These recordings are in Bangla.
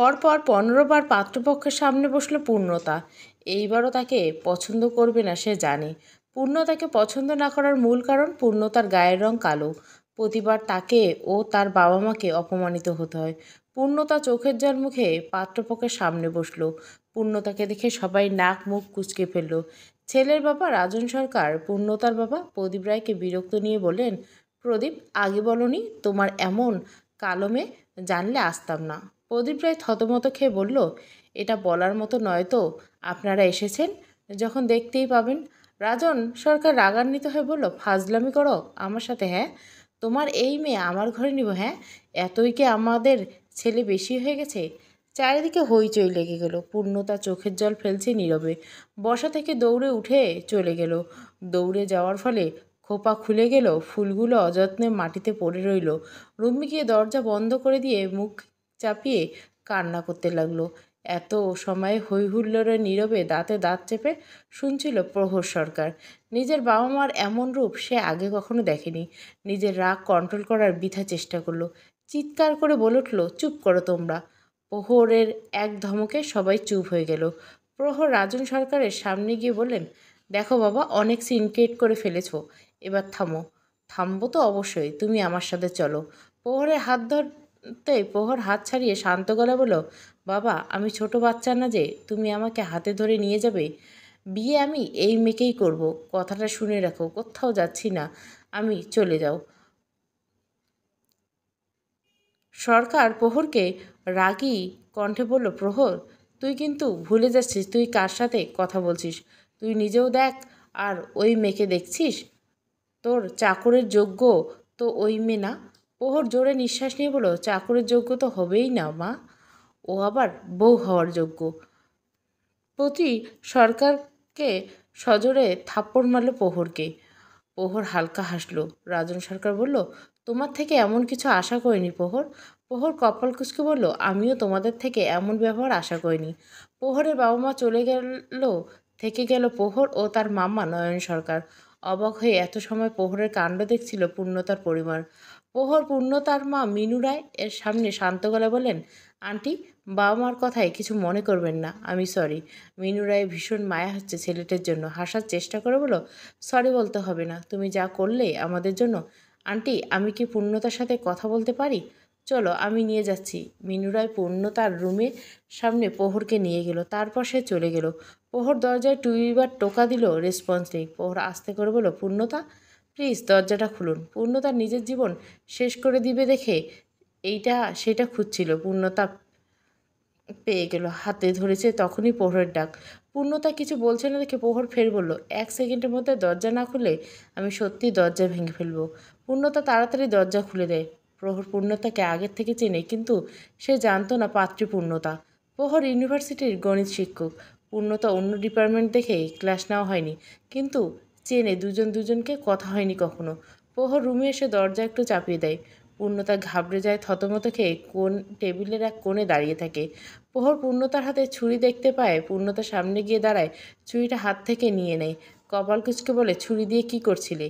পরপর 15 বার পাত্রপক্ষের সামনে বসল পূর্ণতা। এইবারও তাকে পছন্দ করবে না সে জানে। পূর্ণতাকে পছন্দ না করার মূল কারণ পূর্ণতার গায়ের রং কালো। প্রতিবার তাকে ও তার বাবা মাকে অপমানিত হতে হয়। পূর্ণতা চোখের জল মুখে পাত্রপক্ষের সামনে বসল। পূর্ণতাকে দেখে সবাই নাক মুখ কুঁচকে ফেলল। ছেলের বাবা রাজন সরকার পূর্ণতার বাবা প্রদীপ রায়কে বিরক্ত নিয়ে বললেন, প্রদীপ, আগে বলনি তোমার এমন কালো মেয়ে, জানলে আসতাম না। প্রদীপ রায় থতমত খেয়ে বলল, এটা বলার মতো নয় তো, আপনারা এসেছেন যখন দেখতেই পাবেন। রাজন সরকার রাগান্বিত হয়ে বলল, ফাজলামি করো আমার সাথে? হ্যাঁ, তোমার এই মেয়ে আমার ঘরে নিব? হ্যাঁ, এতই কি আমাদের ছেলে বেশি হয়ে গেছে? চারিদিকে হইচই লেগে গেল। পূর্ণতা চোখের জল ফেলছে নীরবে। বসা থেকে দৌড়ে উঠে চলে গেল। দৌড়ে যাওয়ার ফলে খোপা খুলে গেল, ফুলগুলো অযত্নে মাটিতে পড়ে রইল। রুমে গিয়ে দরজা বন্ধ করে দিয়ে মুখ চাপিয়ে কান্না করতে লাগলো। এত সময় হই হুল্লোড়ে নীরবে দাঁতে দাঁত চেপে শুনছিল প্রহর সরকার। নিজের বাবা মার এমন রূপ সে আগে কখনো দেখেনি। নিজের রাগ কন্ট্রোল করার বৃথা চেষ্টা করলো। চিৎকার করে বলে উঠল, চুপ করো তোমরা। প্রহরের এক ধমকে সবাই চুপ হয়ে গেল। প্রহর রাজন সরকারের সামনে গিয়ে বললেন, দেখো বাবা, অনেক সিন ক্রিয়েট করে ফেলেছো, এবার থামো। থামবো তো অবশ্যই, তুমি আমার সাথে চলো। প্রহরের হাত ধরতে প্রহর হাত ছাড়িয়ে শান্ত গলা বলল, বাবা, আমি ছোট বাচ্চা না যে তুমি আমাকে হাতে ধরে নিয়ে যাবে। বিয়ে আমি এই মেয়েকেই করব, কথাটা শুনে রাখো। কোথাও যাচ্ছি না আমি, চলে যাও। সরকার প্রহরকে রাগী কণ্ঠে বলল, প্রহর, তুই কিন্তু ভুলে যাচ্ছিস তুই কার সাথে কথা বলছিস। তুই নিজেও দেখ, আর ওই মেয়েকে দেখছিস? তোর চাকরের যোগ্য তো ওই মেয়ে না। প্রহর জোরে নিঃশ্বাস নিয়ে বলল, চাকরের যোগ্য তো হবেই না মা, ও আবার বউ হওয়ার যোগ্য। প্রতি সরকারকে সজোরে থাপ্পড় মারল প্রহরকে। প্রহর হালকা হাসল। রাজন সরকার বলল, তোমার থেকে এমন কিছু আশা করিনি প্রহর। প্রহর কপাল কুঁচকে বলল, আমিও তোমাদের থেকে এমন ব্যবহার আশা করিনি। প্রহরের বাবা মা চলে গেল। থেকে গেল প্রহর ও তার মামা নয়ন সরকার। অবাক হয়ে এত সময় প্রহরের কাণ্ড দেখছিল পূর্ণতার পরিবার। প্রহর পূর্ণতার মা মিনু রায় এর সামনে শান্ত গলায় বললেন, আন্টি, বাবা মার কথায় কিছু মনে করবেন না, আমি সরি। মিনু রায় ভীষণ মায়া হচ্ছে ছেলেটার জন্য। হাসার চেষ্টা করে বলো, সরি বলতে হবে না, তুমি যা করলে আমাদের জন্য। আন্টি, আমি কি পূর্ণতার সাথে কথা বলতে পারি? চলো, আমি নিয়ে যাচ্ছি। মিনু রায় পূর্ণতার রুমের সামনে প্রহরকে নিয়ে গেল। তারপর সে চলে গেল। প্রহর দরজায় 2বার টোকা দিল, রেসপন্স নেই। প্রহর আস্তে করে বলল, পূর্ণতা, প্লিজ দরজাটা খুলুন। পূর্ণতার নিজের জীবন শেষ করে দিবে দেখে এইটা সেটা খুঁজছিল। পূর্ণতা পেয়ে গেল, হাতে ধরেছে। তখনই প্রহরের ডাক। পূর্ণতা কিছু বলছে না দেখে প্রহর ফের বলল, 1 সেকেন্ডের মধ্যে দরজা না খুলে আমি সত্যি দরজা ভেঙে ফেলবো। পূর্ণতা তাড়াতাড়ি দরজা খুলে দেয়। প্রহর পূর্ণতাকে আগের থেকে চেনে, কিন্তু সে জানতো না পাত্রী পূর্ণতা। প্রহর ইউনিভার্সিটির গণিত শিক্ষক। পূর্ণতা অন্য ডিপার্টমেন্ট দেখে ক্লাস নেওয়া হয়নি, কিন্তু চেনে দুজন দুজনকে, কথা হয়নি কখনো। প্রহর রুমে এসে দরজা একটু চাপিয়ে দেয়। পূর্ণতা ঘাবড়ে যায়, থতমত খেয়ে টেবিলের এক কোণে দাঁড়িয়ে থাকে। প্রহর পূর্ণতার হাতে ছুরি দেখতে পায়। পূর্ণতার সামনে গিয়ে দাঁড়ায়, ছুরিটা হাত থেকে নিয়ে নেয়। কপাল কুঁচকে বলে, ছুরি দিয়ে কি করছিলে?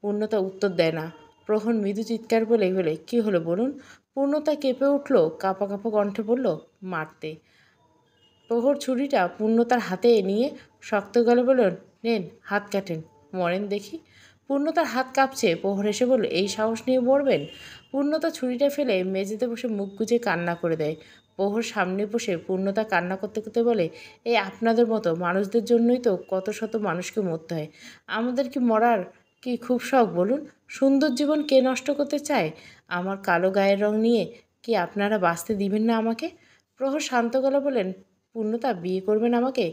পূর্ণতা উত্তর দেয় না। প্রহর মৃদু চিৎকার বলে বলে, কী হলো বলুন? পূর্ণতা কেঁপে উঠল, কাঁপা কাঁপা কণ্ঠে বলল, মারতে। প্রহর ছুরিটা পূর্ণতার হাতে নিয়ে শক্ত গলে বলল, নেন, হাত কাটেন, মরেন দেখি। পূর্ণতার হাত কাঁপছে। প্রহর এসে বলল, এই সাহস নিয়ে মরবেন? পূর্ণতা ছুরিটা ফেলে মেঝেতে বসে মুখ গুজে কান্না করে দেয়। প্রহর সামনে বসে পূর্ণতা কান্না করতে করতে বলে, এই আপনাদের মতো মানুষদের জন্যই তো কত শত মানুষকে মরতে হয়। আমাদের কি মরার কি খুব শখ বলুন? সুন্দর জীবন কে নষ্ট করতে চায়? আমার কালো গায়ের রং নিয়ে কি আপনারা বাঁচতে দিবেন না আমাকে? প্রহর শান্ত গলা বলেন, পূর্ণতা, বিয়ে করবেন আমাকে?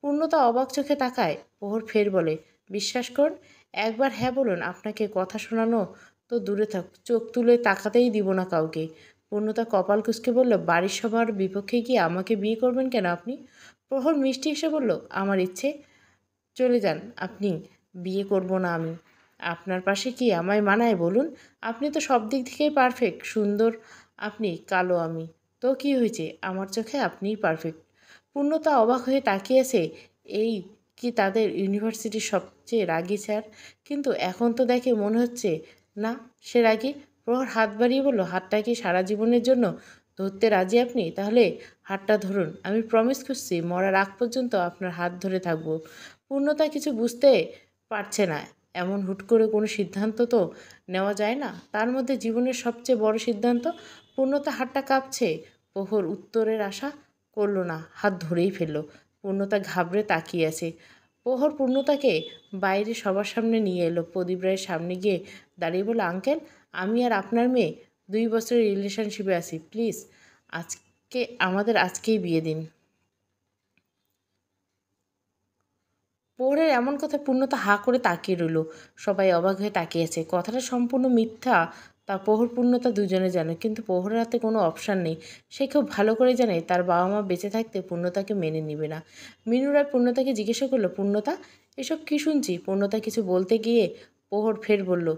পূর্ণতা অবাক চোখে তাকায়। প্রহর ফের বলে, বিশ্বাস করুন, একবার হ্যাঁ বলুন, আপনাকে কথা শোনানো তো দূরে থাক, চোখ তুলে তাকাতেই দিব না কাউকে। পূর্ণতা কপাল কুঁচকে বলল, বাড়ির সবার বিপক্ষে গিয়ে আমাকে বিয়ে করবেন কেন আপনি? প্রহর মিষ্টি এসে বলল, আমার ইচ্ছে। চলে যান আপনি, বিয়ে করব না আমি। আপনার পাশে কি আমায় মানায় বলুন? আপনি তো সব দিক থেকেই পারফেক্ট, সুন্দর আপনি, কালো আমি। তো কি হয়েছে, আমার চোখে আপনিই পারফেক্ট। পূর্ণতা অবাক হয়ে তাকিয়েছে। এই কি তাদের ইউনিভার্সিটির সবচেয়ে রাগী স্যার? কিন্তু এখন তো দেখে মনে হচ্ছে না সে রাগী। প্রহর হাত বাড়িয়ে বলল, হাতটা কি সারা জীবনের জন্য ধরতে রাজি আপনি? তাহলে হাতটা ধরুন। আমি প্রমিস করছি মরার আগ পর্যন্ত আপনার হাত ধরে থাকবো। পূর্ণতা কিছু বুঝতে পারছে না। এমন হুট করে কোনো সিদ্ধান্ত তো নেওয়া যায় না, তার মধ্যে জীবনের সবচেয়ে বড় সিদ্ধান্ত। পূর্ণতা হাতটা কাঁপছে। প্রহর উত্তরের আশা করল না, হাত ধরেই ফেলল। পূর্ণতা ঘাবড়ে তাকিয়ে আছে। প্রহর পূর্ণতাকে বাইরে সবার সামনে নিয়ে এলো। প্রদীপ রায়ের সামনে গিয়ে দাঁড়িয়ে বলল, আঙ্কেল, আমি আর আপনার মেয়ে 2 বছরের রিলেশনশিপে আছি। প্লিজ আজকেই বিয়ে দিন। প্রহরের এমন কথা পূর্ণতা হা করে তাকিয়ে রইল। সবাই অবাক হয়ে তাকিয়ে আছে। কথাটা সম্পূর্ণ মিথ্যা তা প্রহর পূর্ণতা দুজনে জানে, কিন্তু প্রহরের হাতে কোনো অপশান নেই। সে খুব ভালো করে জানে তার বাবা মা বেঁচে থাকতে পূর্ণতাকে মেনে নিবে না। মিনু রায় পূর্ণতাকে জিজ্ঞাসা করলো, পূর্ণতা, এসব কি শুনছি? পূর্ণতা কিছু বলতে গিয়ে প্রহর ফের বলল,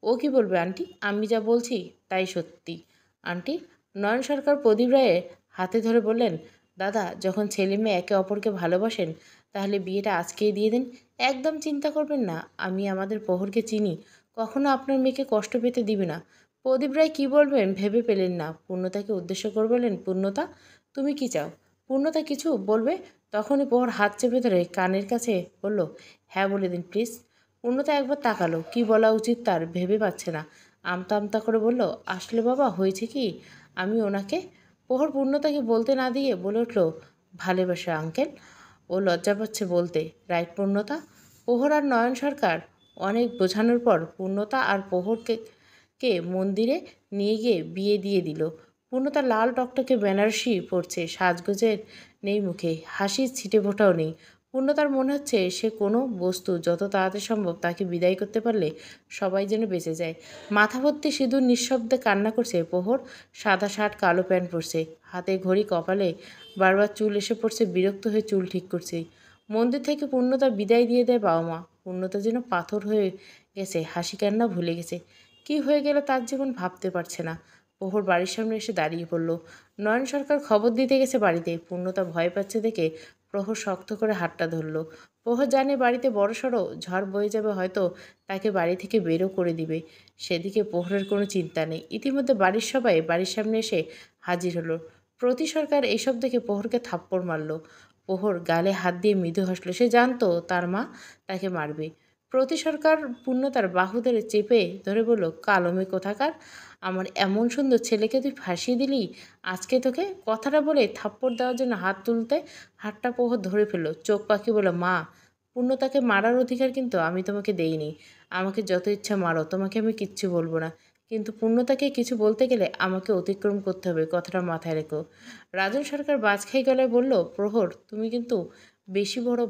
ও কি বলবে আন্টি? আমি যা বলছি তাই সত্যি আন্টি। নয়ন সরকার প্রদীপ রায়ের হাতে ধরে বললেন, দাদা, যখন ছেলে মেয়ে একে অপরকে ভালোবাসেন তাহলে বিয়েটা আজকেই দিয়ে দিন। একদম চিন্তা করবেন না, আমি আমাদের প্রহরকে চিনি, কখনো আপনার মেয়েকে কষ্ট পেতে দিবে না। প্রদীপ রায় কী বলবেন ভেবে পেলেন না। পূর্ণতাকে উদ্দেশ্য করে বললেন, পূর্ণতা, তুমি কি চাও? পূর্ণতা কিছু বলবে, তখনই প্রহর হাত চেপে ধরে কানের কাছে বলল, হ্যাঁ বলে দিন প্লিজ। পূর্ণতা একবার তাকালো, কি বলা উচিত তার ভেবে পাচ্ছে না। আমতা আমতা করে বলল, আসলে বাবা হয়েছে কি, আমি ওনাকে। প্রহর পূর্ণতাকে বলতে না দিয়ে বলে উঠল, ভালোবাসা আঙ্কেল। ও লজ্জা পাচ্ছে বলতে। রাইট পূর্ণতা? প্রহর আর নয়ন সরকার অনেক বোঝানোর পর পূর্ণতা আর প্রহরকে মন্দিরে নিয়ে গিয়ে বিয়ে দিয়ে দিল। পূর্ণতা লাল টকটকে বেনারসি পরছে, সাজগোজের নেই মুখে, হাসির ছিটে ফোটাও নেই। পূর্ণতার মনে হচ্ছে সে কোনো বস্তু যত তাড়াতাড়ি সম্ভব তাকে বিদায় করতে পারলে সবাই যেন বেঁচে যায়। মাথা ভর্তি সিঁদুর নিঃশব্দে কান্না করছে প্রহর। সাদা শার্ট, কালো প্যান্ট পরছে, হাতে ঘড়ি, কপালে বারবার চুল এসে পড়ছে, বিরক্ত হয়ে চুল ঠিক করছে। মন্দির থেকে পূর্ণতা বিদায় দিয়ে দেয় বাবা মা। পূর্ণতা যেন পাথর হয়ে গেছে, হাসি কান্না ভুলে গেছে। কি হয়ে গেল তার জীবন ভাবতে পারছে না। প্রহর বাড়ির সামনে এসে দাঁড়িয়ে পড়ল। নয়ন সরকার খবর দিতে গেছে বাড়িতে। পূর্ণতা ভয় পাচ্ছে দেখে প্রহর শক্ত করে হাতটা ধরল। প্রহর জানে বাড়িতে বড়সড় ঝড় বয়ে যাবে, হয়তো তাকে বাড়ি থেকে বেরও করে দিবে। সেদিকে প্রহরের কোনো চিন্তা নেই। ইতিমধ্যে বাড়ির সবাই বাড়ির সামনে এসে হাজির হলো। প্রতি সরকার এইসব দেখে প্রহরকে থাপ্পড় মারল। প্রহর গালে হাত দিয়ে মৃদু হাসল। সে জানতো তার মা তাকে মারবে। প্রতি সরকার পূর্ণতার বাহু ধরে চেপে ধরে বলল, কালো মেয়ে কোথাকার, আমার এমন সুন্দর ছেলেকে তুই ফাঁসিয়ে দিলি আজকে তোকে। কথাটা বলে থাপ্পড় দেওয়ার জন্য হাত তুলতে হাতটা প্রহর ধরে ফেলল। চোখ পাখি বলল, মা, পূর্ণতাকে মারার অধিকার কিন্তু আমি তোমাকে দেইনি। আমাকে যত ইচ্ছা মারো, তোমাকে আমি কিচ্ছু বলবো না, কিন্তু পূর্ণতাকে কিছু বলতে গেলে আমাকে অতিক্রম করতে হবে, কথাটা মাথায় রেখো। রাজন সরকার বাজখাই গলায় বলল, প্রহর, তুমি কিন্তু বেশি বড়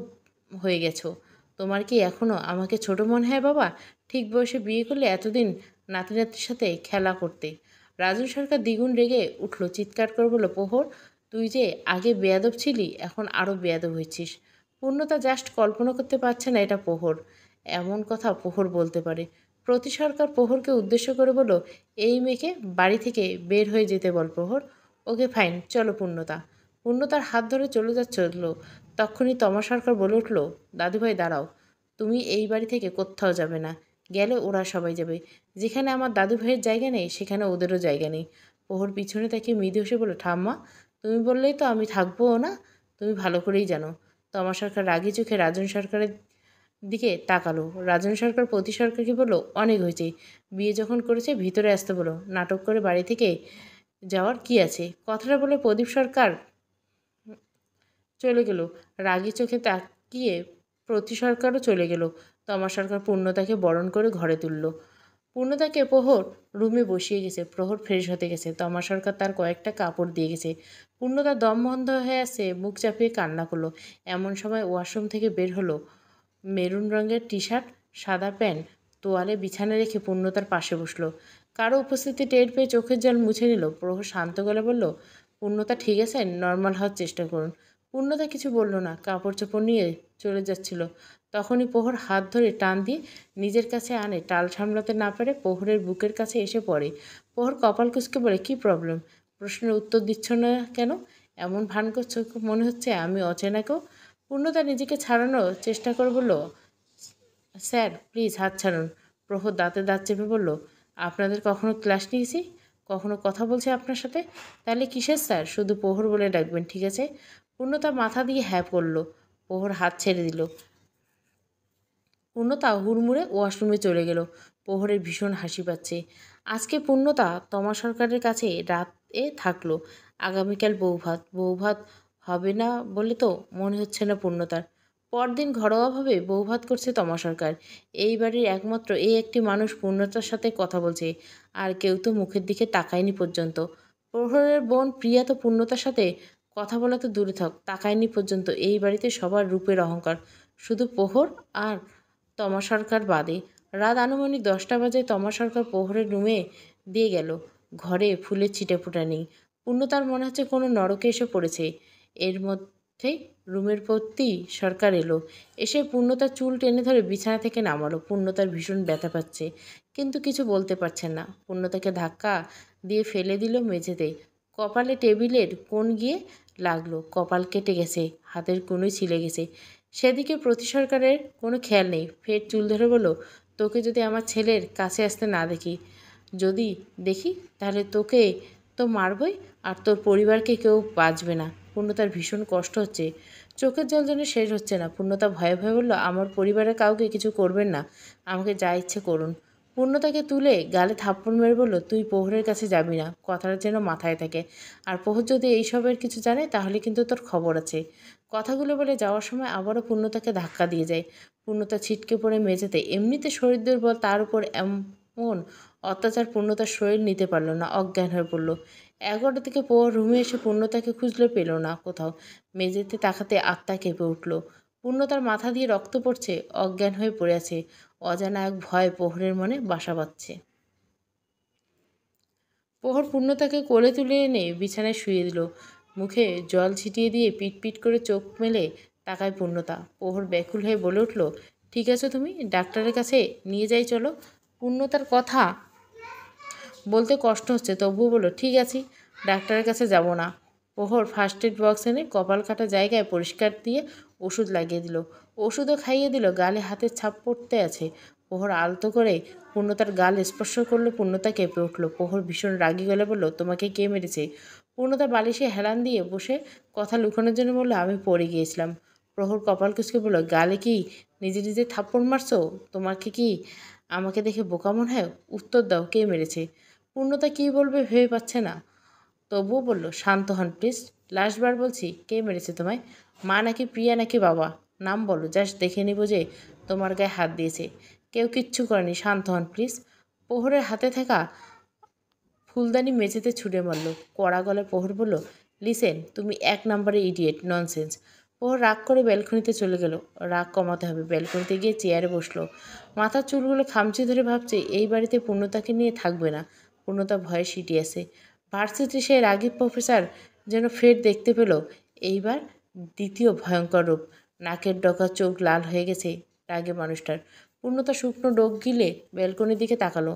হয়ে গেছো। তোমার কি এখনও আমাকে ছোট মনে হয় বাবা? ঠিক বয়সে বিয়ে করলে এতদিন নাতি নাতির সাথে খেলা করতে। রাজন সরকার দ্বিগুণ রেগে উঠল, চিৎকার করে বলল, প্রহর, তুই যে আগে বেয়াদব ছিলি এখন আরও বেয়াদব হয়েছিস। পূর্ণতা জাস্ট কল্পনা করতে পারছে না এটা প্রহর এমন কথা প্রহর বলতে পারে। প্রতি সরকার প্রহরকে উদ্দেশ্য করে বলল, এই মেয়েকে বাড়ি থেকে বের হয়ে যেতে বল প্রহর। ওকে ফাইন, চলো পূর্ণতা। পূর্ণতার হাত ধরে চলে যাচ্ছিল, তখনই তমা সরকার বলে উঠল, দাদুভাই দাঁড়াও, তুমি এই বাড়ি থেকে কোথাও যাবে না। গেলে ওরা সবাই যাবে। যেখানে আমার দাদুভাইয়ের জায়গা নেই সেখানে ওদেরও জায়গা নেই। প্রহর পিছনে তাকে মৃদু হেসে বলল, ঠাম্মা, তুমি বললেই তো আমি থাকবোও না, তুমি ভালো করেই জানো। তমা সরকার রাগি চোখে রাজন সরকারের দিকে তাকালো। রাজন সরকার প্রতি সরকারকে বলল, অনেক হয়েছে, বিয়ে যখন করেছে ভিতরে আসতে বলো, নাটক করে বাড়ি থেকে যাওয়ার কি আছে। কথাটা বলে প্রদীপ সরকার চলে গেল। রাগী চোখে তাকিয়ে প্রতি সরকারও চলে গেল। তমা সরকার পূর্ণতাকে বরণ করে ঘরে তুলল। পূর্ণতাকে প্রহর রুমে বসিয়ে গেছে। প্রহর ফ্রেশ হতে গেছে। তমা সরকার তার কয়েকটা কাপড় দিয়ে গেছে। পূর্ণতা দম বন্ধ হয়ে আসছে, মুখ চাপিয়ে কান্না করলো। এমন সময় ওয়াশরুম থেকে বের হলো মেরুন রঙের টি শার্ট, সাদা প্যান্ট, তোয়ালে বিছানা রেখে পূর্ণতার পাশে বসলো। কারো উপস্থিতি টের পেয়ে চোখের জল মুছে নিল। প্রহর শান্ত গলা বলল, পূর্ণতা ঠিক আছে, নর্মাল হওয়ার চেষ্টা করুন। পূর্ণতা কিছু বলল না, কাপড় চোপড় নিয়ে চলে যাচ্ছিল। তখনই প্রহর হাত ধরে টান দিয়ে নিজের কাছে আনে। টাল সামলাতে না পারে প্রহরের বুকের কাছে এসে পড়ে। প্রহর কপাল কুঁচকে বলে, কী প্রবলেম? প্রশ্নের উত্তর দিচ্ছ না কেন? এমন ভান করছো মনে হচ্ছে আমি অচেনা কেউ। পূর্ণতা নিজেকে ছাড়ানোর চেষ্টা করে বলল, স্যার প্লিজ হাত ছাড়ুন। প্রহর দাঁতে দাঁত চেপে বলল, আপনাদের কখনো ক্লাস নিয়েছি? কখনো কথা বলছে আপনার সাথে? তাহলে কিসের স্যার? শুধু প্রহর বলে ডাকবেন, ঠিক আছে? পূর্ণতা মাথা দিয়ে হ্যাঁ করল। প্রহর হাত ছেড়ে দিল। পূর্ণতা হুড়মুড়ে ওয়াশরুমে চলে গেল। প্রহরের ভীষণ হাসি পাচ্ছে। আজকে পূর্ণতা তমা সরকারের কাছে রাতে থাকলো। আগামীকাল বৌভাত। বৌভাত হবে না বলে তো মনে হচ্ছে না পূর্ণতার। পরদিন ঘরোয়াভাবে বৌভাত করছে তমা সরকার। এই বাড়ির একমাত্র এই একটি মানুষ পূর্ণতার সাথে কথা বলছে, আর কেউ তো মুখের দিকে তাকায়নি পর্যন্ত। প্রহরের বোন প্রিয়া তো পূর্ণতার সাথে কথা বলা তো দূরে থাক, তাকায়নি পর্যন্ত। এই বাড়িতে সবার রূপের অহংকার, শুধু প্রহর আর তমা সরকার বাদে। রাত আনুমানিক 10টা বাজে তমা সরকার প্রহরের রুমে দিয়ে গেল। ঘরে ফুলের ছিটেফোঁটা নেই। পূর্ণতার মনে হচ্ছে কোনো নরকে এসে পড়েছে। এর মধ্যেই রুমের প্রতি সরকার এলো। এসে পূর্ণতার চুল টেনে ধরে বিছানা থেকে নামালো। পূর্ণতার ভীষণ ব্যথা পাচ্ছে, কিন্তু কিছু বলতে পারছেন না। পূর্ণতাকে ধাক্কা দিয়ে ফেলে দিল মেঝেতে। কপালে টেবিলের কোণ গিয়ে লাগলো। কপাল কেটে গেছে, হাতের কোণই ছিলে গেছে। সেদিকে প্রতি সরকারের কোনো খেয়াল নেই। ফের চুল ধরে বলল, তোকে যদি আমার ছেলের কাছে আসতে না দেখি, যদি দেখি তাহলে তোকে তো মারবই, আর তোর পরিবারকে কেউ বাঁচবে না। পূর্ণতার ভীষণ কষ্ট হচ্ছে, চোখের জল যেন শেষ হচ্ছে না। পূর্ণতা ভয়ে ভয়ে বলল, আমার পরিবারের কাউকে কিছু করবেন না, আমাকে যা ইচ্ছে করুন। পূর্ণতাকে তুলে গালে থাপ্পড় মেরে বলল, তুই প্রহরের কাছে যাবি না, কথাটা যেন মাথায় থাকে। আর প্রহর যদি এইসবের কিছু জানে তাহলে কিন্তু তোর খবর আছে। কথাগুলো বলে যাওয়ার সময় আবারও পূর্ণতাকে ধাক্কা দিয়ে যায়। পূর্ণতা ছিটকে পড়ে মেঝেতে। এমনিতে শরীর দুর্বল, তার উপর এমন অত্যাচার পূর্ণতার শরীর নিতে পারল না, অজ্ঞান হয়ে পড়ল। 11টা থেকে প্রহর রুমে এসে পূর্ণতাকে খুঁজলে পেল না কোথাও। মেঝেতে তাকাতে আত্মা কেঁপে উঠল। পূর্ণতার মাথা দিয়ে রক্ত পড়ছে, অজ্ঞান হয়ে পড়ে আছে। অজানা এক ভয় প্রহরের মনে বাসা বাঁধছে। প্রহর পূর্ণতাকে কোলে তুলে এনে বিছানায় শুয়ে দিল। মুখে জল ছিটিয়ে দিয়ে পিট পিট করে চোখ মেলে তাকায় পূর্ণতা। প্রহর ব্যাকুল হয়ে বলে উঠল, ঠিক আছে তুমি? ডাক্তারের কাছে নিয়ে যাই চলো। পূর্ণতার কথা বলতে কষ্ট হচ্ছে, তবুও বলল, ঠিক আছে, ডাক্তারের কাছে যাব না। প্রহর ফার্স্ট এড বক্স এনে কপাল কাটা জায়গায় পরিষ্কার দিয়ে ওষুধ লাগিয়ে দিল। ওষুধও খাইয়ে দিল। গালে হাতের ছাপ পড়তে আছে। প্রহর আলতো করে পূর্ণতার গাল স্পর্শ করলে পূর্ণতা কেঁপে উঠল। প্রহর ভীষণ রাগী গলে বলল, তোমাকে কে মেরেছে? পূর্ণতা বালিশে হেলান দিয়ে বসে কথা লুকানোর জন্য বলল, আমি পড়ে গিয়েছিলাম। প্রহর কপাল কুঁচকে বলল, গালে কি নিজে নিজে থাপ্পড় মারছো? তোমাকে কি আমাকে দেখে বোকা মনে হয়? উত্তর দাও, কে মেরেছে? পূর্ণতা কী বলবে ভেবে পাচ্ছে না, তবুও বলল, শান্ত হন প্লিজ। লাস্টবার বলছি, কে মেরেছে তোমায়? মা নাকি প্রিয়া নাকি বাবা? নাম বলো, জাস্ট দেখে নিব যে তোমার গায়ে হাত দিয়েছে। কেউ কিচ্ছু করেনি, শান্ত হন প্লিজ। প্রহরের হাতে থাকা ফুলদানি মেঝেতে ছুঁড়ে মারল। কড়া গলায় প্রহর বলল, লিসেন, তুমি 1 নম্বরে ইডিয়েট, ননসেন্স। প্রহর রাগ করে ব্যালকনিতে চলে গেল। রাগ কমাতে হবে। ব্যালকনিতে গিয়ে চেয়ারে বসলো। মাথার চুলগুলো খামচি ধরে ভাবছে, এই বাড়িতে পূর্ণতাকে নিয়ে থাকবে না। পূর্ণতা ভয়ে সিটিয়েছে। ভার্সিটি সে রাগী প্রফেসর যেন ফের দেখতে পেল এইবার দ্বিতীয় ভয়ঙ্কর রূপ। নাকের ডগা, চোখ লাল হয়ে গেছে রাগে মানুষটার। পূর্ণতা শুকনো ডোক গিলে ব্যালকনির দিকে তাকালো।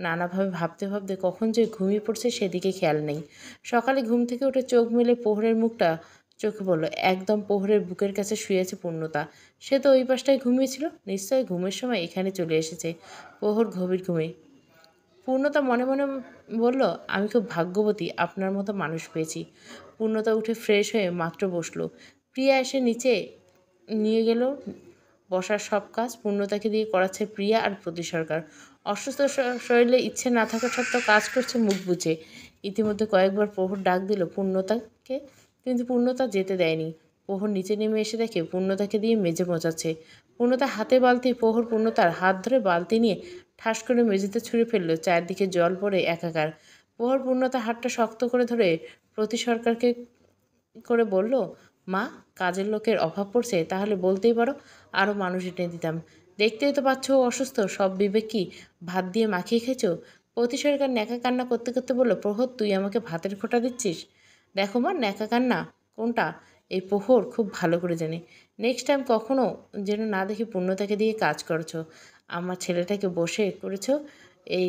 নানাভাবে ভাবতে ভাবতে কখন যে ঘুমিয়ে পড়ছে সেদিকে খেয়াল নেই। সকালে ঘুম থেকে উঠে চোখ মেলে প্রহরের মুখটা চোখে পড়ল। একদম প্রহরের বুকের কাছে শুয়ে আছে পূর্ণতা। সে তো ওই পাশটায় ঘুমিয়েছিল, নিশ্চয়ই ঘুমের সময় এখানে চলে এসেছে। প্রহর গভীর ঘুমে। পূর্ণতা মনে মনে বলল, আমি খুব ভাগ্যবতী, আপনার মতো মানুষ পেয়েছি। পূর্ণতা উঠে ফ্রেশ হয়ে মাত্র বসলো। প্রিয়া এসে নিচে নিয়ে গেল। বসার সব কাজ পূর্ণতাকে দিয়ে করাচ্ছে প্রিয়া আর প্রতি সরকার। অসুস্থ শরীরে ইচ্ছে না থাকা সত্ত্বেও কাজ করছে মুখ বুজে। ইতিমধ্যে কয়েকবার প্রহর ডাক দিল পূর্ণতাকে, কিন্তু পূর্ণতা যেতে দেয়নি। প্রহর নিচে নেমে এসে দেখে পূর্ণতাকে দিয়ে মেজে মোচাচ্ছে। পূর্ণতা হাতে বালতি। প্রহর পূর্ণতার হাত ধরে বালতি নিয়ে ঠাস করে মেঝেতে ছুঁড়ে ফেলল। চারদিকে জল পড়ে একাকার। প্রহর পূর্ণতার হাতটা শক্ত করে ধরে প্রতি সরকারকে করে বলল, মা, কাজের লোকের অভাব পড়ছে, তাহলে বলতেই পারো, আরও মানুষ এনে দিতাম। দেখতেই তো পাচ্ছ ও অসুস্থ, সব বিবেক কি ভাত দিয়ে মাখিয়ে খেয়েছো? প্রতি সরকার ন্যাকা কান্না করতে করতে বলল, প্রহর, তুই আমাকে ভাতের খোঁটা দিচ্ছিস? দেখো মা, ন্যাকা কান্না কোনটা এই প্রহর খুব ভালো করে জানে। নেক্সট টাইম কখনো যেন না দেখি পূর্ণতাকে দিয়ে কাজ করছো। আমার ছেলেটাকে বসে করেছো এই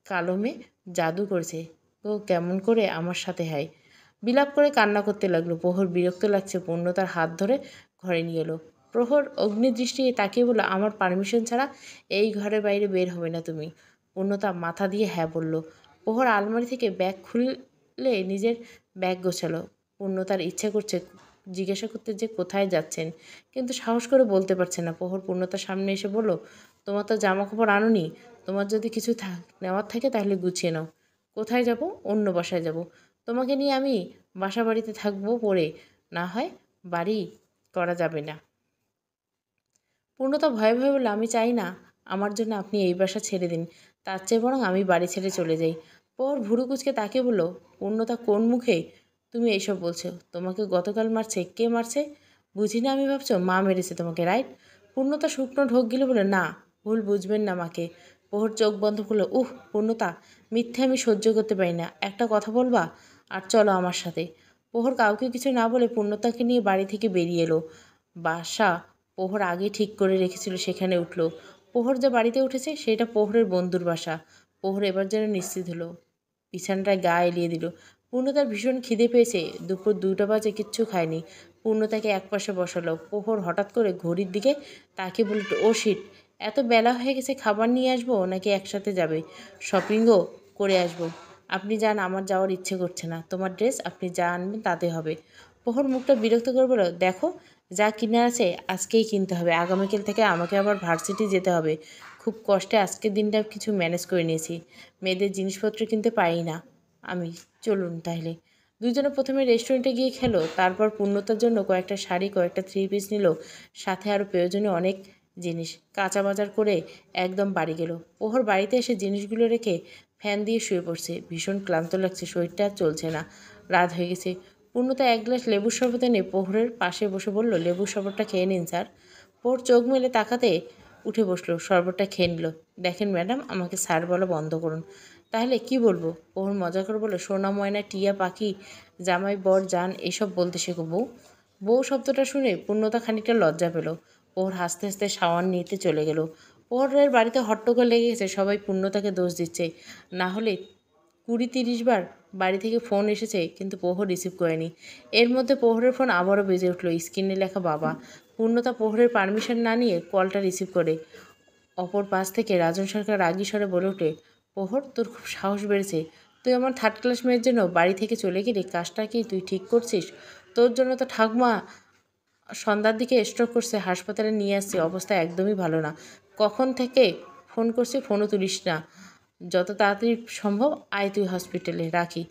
কালমে জাদু করেছে। ও কেমন করে আমার সাথে হয়। বিলাপ করে কান্না করতে লাগলো। প্রহর বিরক্ত লাগছে, পূর্ণতার হাত ধরে ঘরে নিয়ে এলো। প্রহর অগ্নিদৃষ্টি তাকিয়ে বলল, আমার পারমিশন ছাড়া এই ঘরের বাইরে বের হবে না তুমি। পূর্ণতা মাথা দিয়ে হ্যাঁ বলল। প্রহর আলমারি থেকে ব্যাগ খুলে নিজের ব্যাগ গোছালো। পূর্ণতার ইচ্ছে করছে জিজ্ঞাসা করতে যে কোথায় যাচ্ছেন, কিন্তু সাহস করে বলতে পারছে না। প্রহর পূর্ণতার সামনে এসে বলল, তোমার তো জামা কাপড় আনোনি, তোমার যদি কিছু নেওয়ার থাকে তাহলে গুছিয়ে নাও। কোথায় যাব? অন্য বাসায় যাব। তোমাকে নিয়ে আমি বাসা বাড়িতে থাকবো পরে, না হয় বাড়ি করা যাবে না। পূর্ণতা ভয়ে ভয়ে বলল, আমি চাই না আমার জন্য আপনি এই বাসা ছেড়ে দিন, তার চেয়ে বরং আমি বাড়ি ছেড়ে চলে যাই। পর ভুরু কুচকে তাকে বলল, পূর্ণতা কোন মুখে তুমি এইসব বলছো? তোমাকে গতকাল মারছে কে? মারছে বুঝি না আমি? ভাবছো মা মেরেছে তোমাকে, রাইট? পূর্ণতা শুকনো ঢোক গিলে বলে, না, ভুল বুঝবেন না মাকে। প্রহর চোখ বন্ধ করলো। পূর্ণতা, মিথ্যে আমি সহ্য করতে পারি না। একটা কথা বলবা আর চলো আমার সাথে। প্রহর কাউকে কিছু না বলে পূর্ণতাকে নিয়ে বাড়ি থেকে বেরিয়ে এলো। বাসা প্রহর আগে ঠিক করে রেখেছিল সেখানে উঠল। প্রহর যে বাড়িতে উঠেছে সেটা প্রহরের বন্ধুর বাসা। প্রহর এবার যেন নিশ্চিত হলো। বিছানাটায় গা এলিয়ে দিল। পূর্ণতার ভীষণ খিদে পেয়েছে। দুপুর 2টা বাজে, কিচ্ছু খায়নি। পূর্ণতাকে একপাশে বসালো। প্রহর হঠাৎ করে ঘড়ির দিকে তাকে বলল, ও শিট, এত বেলা হয়ে গেছে, খাবার নিয়ে আসবো নাকি একসাথে যাবে? শপিংও করে আসবো। আপনি যান, আমার যাওয়ার ইচ্ছে করছে না। তোমার ড্রেস আপনি যা আনবেন তাতে হবে। প্রহর মুখটা বিরক্ত করে বলল, দেখো, যা কিনে আছে আজকেই কিনতে হবে। আগামীকাল থেকে আমাকে আবার ভার্সিটি যেতে হবে। খুব কষ্টে আজকের দিনটা কিছু ম্যানেজ করে নিয়েছি। মেয়েদের জিনিসপত্র কিনতে পারি না আমি। চলুন তাহলে। দুজনে প্রথমে রেস্টুরেন্টে গিয়ে খেলো, তারপর পূর্ণতার জন্য কয়েকটা শাড়ি, কয়েকটা 3 পিস নিল, সাথে আরও প্রয়োজনীয় অনেক জিনিস কাঁচা বাজার করে একদম বাড়ি গেল। প্রহর বাড়িতে এসে জিনিসগুলো রেখে ফ্যান দিয়ে শুয়ে পড়ছে। ভীষণ ক্লান্ত লাগছে, শরীরটা আর চলছে না। রাত হয়ে গেছে। পূর্ণতা এক গ্লাস লেবুর শরবত এনে প্রহরের পাশে বসে বলল, লেবুর শরবতটা খেয়ে নিন স্যার। প্রহর চোখ মেলে তাকাতে উঠে বসলো, শরবতটা খেয়ে নিল। দেখেন ম্যাডাম, আমাকে স্যার বলা বন্ধ করুন। তাহলে কি বলবো? প্রহর মজা করে বলল, সোনা ময়না টিয়া পাখি, জামাই বর জান, এসব বলতে শেখো বউ। বউ শব্দটা শুনে পূর্ণতা খানিকটা লজ্জা পেল। প্রহর হাসতে হাসতে শাওয়ার নিতে চলে গেল। প্রহরের বাড়িতে হট্টগোল লেগে গেছে, সবাই পূর্ণতাকে দোষ দিচ্ছে। না হলে 20-30 বার বাড়ি থেকে ফোন এসেছে, কিন্তু প্রহর রিসিভ করেনি। এর মধ্যে প্রহরের ফোন আবারও বেজে উঠল। স্ক্রিনে লেখা বাবা। পূর্ণতা প্রহরের পারমিশন না নিয়ে কলটা রিসিভ করে। অপর পাশ থেকে রাজন সরকার রাগী স্বরে বলে ওঠে, প্রহর, তোর খুব সাহস বেড়েছে। তুই আমার 3rd ক্লাস মেয়ের জন্য বাড়ি থেকে চলে গেলি। কাজটা কি তুই ঠিক করছিস? তোর জন্য তো ঠাকুমা সন্ধ্যার দিকে স্ট্রোক করছে, হাসপাতালে নিয়ে আসছে, অবস্থা একদমই ভালো না। কখন থেকে ফোন করছি, ফোনও তুলিস না। যত তাড়াতাড়ি সম্ভব আয় তুই হসপিটালে। রাখি।